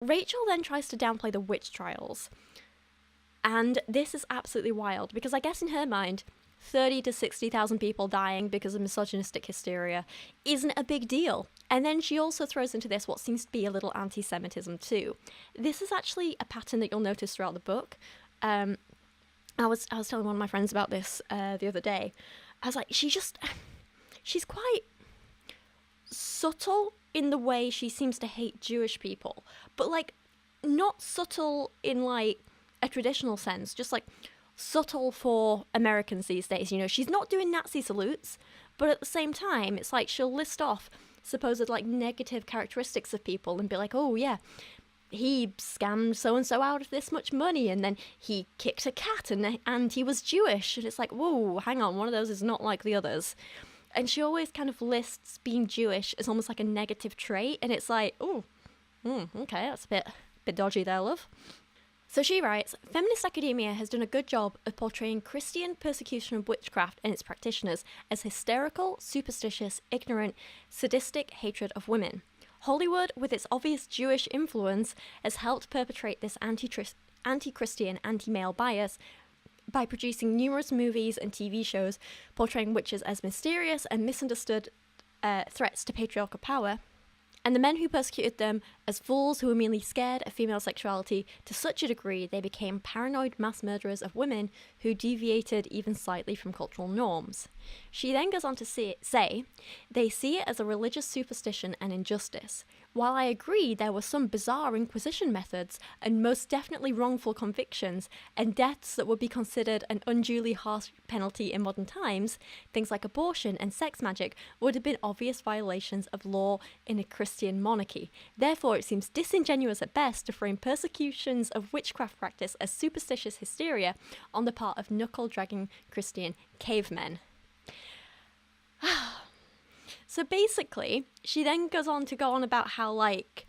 Rachel then tries to downplay the witch trials. And this is absolutely wild, because I guess in her mind, 30 to 60,000 people dying because of misogynistic hysteria isn't a big deal. And then she also throws into this what seems to be a little anti-Semitism too. This is actually a pattern that you'll notice throughout the book. I was telling one of my friends about this the other day. I was like, she's quite subtle in the way she seems to hate Jewish people, but like not subtle in like a traditional sense, just like subtle for Americans these days. You know, she's not doing Nazi salutes, but at the same time, it's like she'll list off supposed like negative characteristics of people and be like, oh yeah, he scammed so-and-so out of this much money, and then he kicked a cat, and he was Jewish. And it's like, whoa, hang on, one of those is not like the others. And she always kind of lists being Jewish as almost like a negative trait, and it's like, oh, okay, that's a bit dodgy there, love. So she writes, feminist academia has done a good job of portraying Christian persecution of witchcraft and its practitioners as hysterical, superstitious, ignorant, sadistic hatred of women. Hollywood, with its obvious Jewish influence, has helped perpetrate this anti-Christian, anti-male bias by producing numerous movies and TV shows portraying witches as mysterious and misunderstood threats to patriarchal power, and the men who persecuted them as fools who were merely scared of female sexuality to such a degree they became paranoid mass murderers of women who deviated even slightly from cultural norms. She then goes on to say, they see it as a religious superstition and injustice. While I agree there were some bizarre Inquisition methods and most definitely wrongful convictions and deaths that would be considered an unduly harsh penalty in modern times, things like abortion and sex magic would have been obvious violations of law in a Christian monarchy. Therefore, it seems disingenuous at best to frame persecutions of witchcraft practice as superstitious hysteria on the part of knuckle-dragging Christian cavemen. So basically, she then goes on to go on about how, like,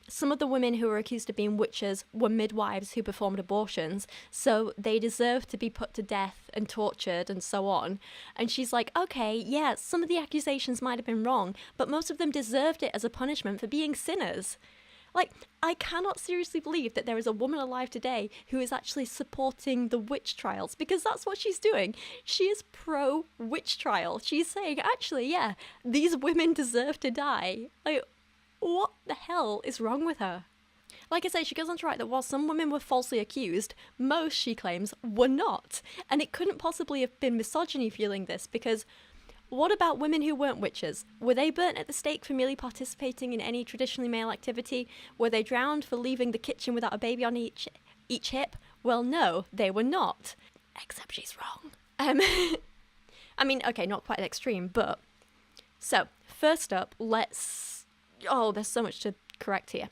some of the women who were accused of being witches were midwives who performed abortions, so they deserved to be put to death and tortured and so on. And she's like, okay, yeah, some of the accusations might have been wrong, but most of them deserved it as a punishment for being sinners. Like, I cannot seriously believe that there is a woman alive today who is actually supporting the witch trials, because that's what she's doing. She is pro-witch trial. She's saying, actually, yeah, these women deserve to die. Like, what the hell is wrong with her? Like I say, she goes on to write that while some women were falsely accused, most, she claims, were not. And it couldn't possibly have been misogyny fueling this, because what about women who weren't witches? Were they burnt at the stake for merely participating in any traditionally male activity? Were they drowned for leaving the kitchen without a baby on each hip? Well, no, they were not. Except she's wrong. I mean, okay, not quite extreme, but... So, first up, let's... Oh, there's so much to correct here.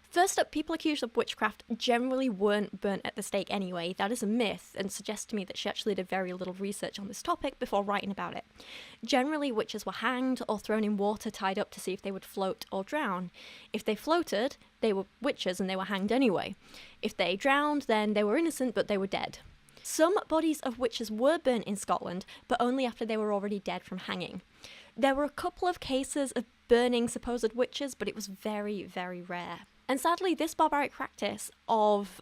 First up, people accused of witchcraft generally weren't burnt at the stake anyway. That is a myth, and suggests to me that she actually did very little research on this topic before writing about it. Generally, witches were hanged or thrown in water tied up to see if they would float or drown. If they floated, they were witches and they were hanged anyway. If they drowned, then they were innocent but they were dead. Some bodies of witches were burnt in Scotland, but only after they were already dead from hanging. There were a couple of cases of burning supposed witches, but it was very, very rare. And sadly, this barbaric practice of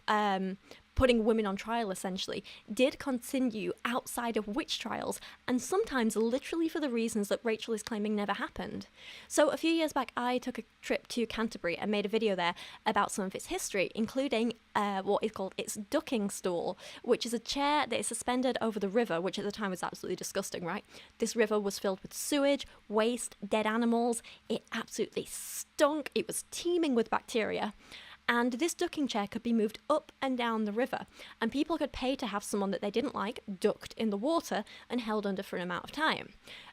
putting women on trial, essentially, did continue outside of witch trials, and sometimes literally for the reasons that Rachel is claiming never happened. So a few years back, I took a trip to Canterbury and made a video there about some of its history, including what is called its ducking stool, which is a chair that is suspended over the river, which at the time was absolutely disgusting, right? This river was filled with sewage, waste, dead animals. It absolutely stunk. It was teeming with bacteria. And this ducking chair could be moved up and down the river, and people could pay to have someone that they didn't like ducked in the water and held under for an amount of time.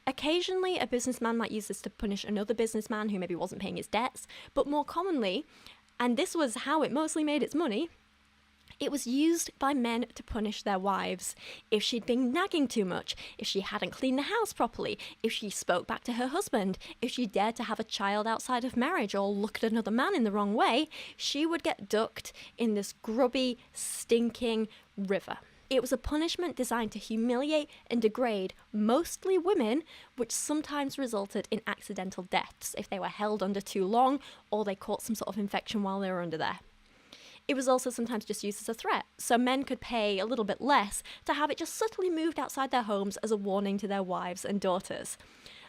Occasionally, a businessman might use this to punish another businessman who maybe wasn't paying his debts, but more commonly, and this was how it mostly made its money, it was used by men to punish their wives. If she'd been nagging too much, if she hadn't cleaned the house properly, if she spoke back to her husband, if she dared to have a child outside of marriage or look at another man in the wrong way, she would get ducked in this grubby, stinking river. It was a punishment designed to humiliate and degrade mostly women, which sometimes resulted in accidental deaths if they were held under too long or they caught some sort of infection while they were under there. It was also sometimes just used as a threat, so men could pay a little bit less to have it just subtly moved outside their homes as a warning to their wives and daughters.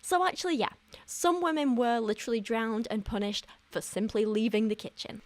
So actually, yeah, some women were literally drowned and punished for simply leaving the kitchen.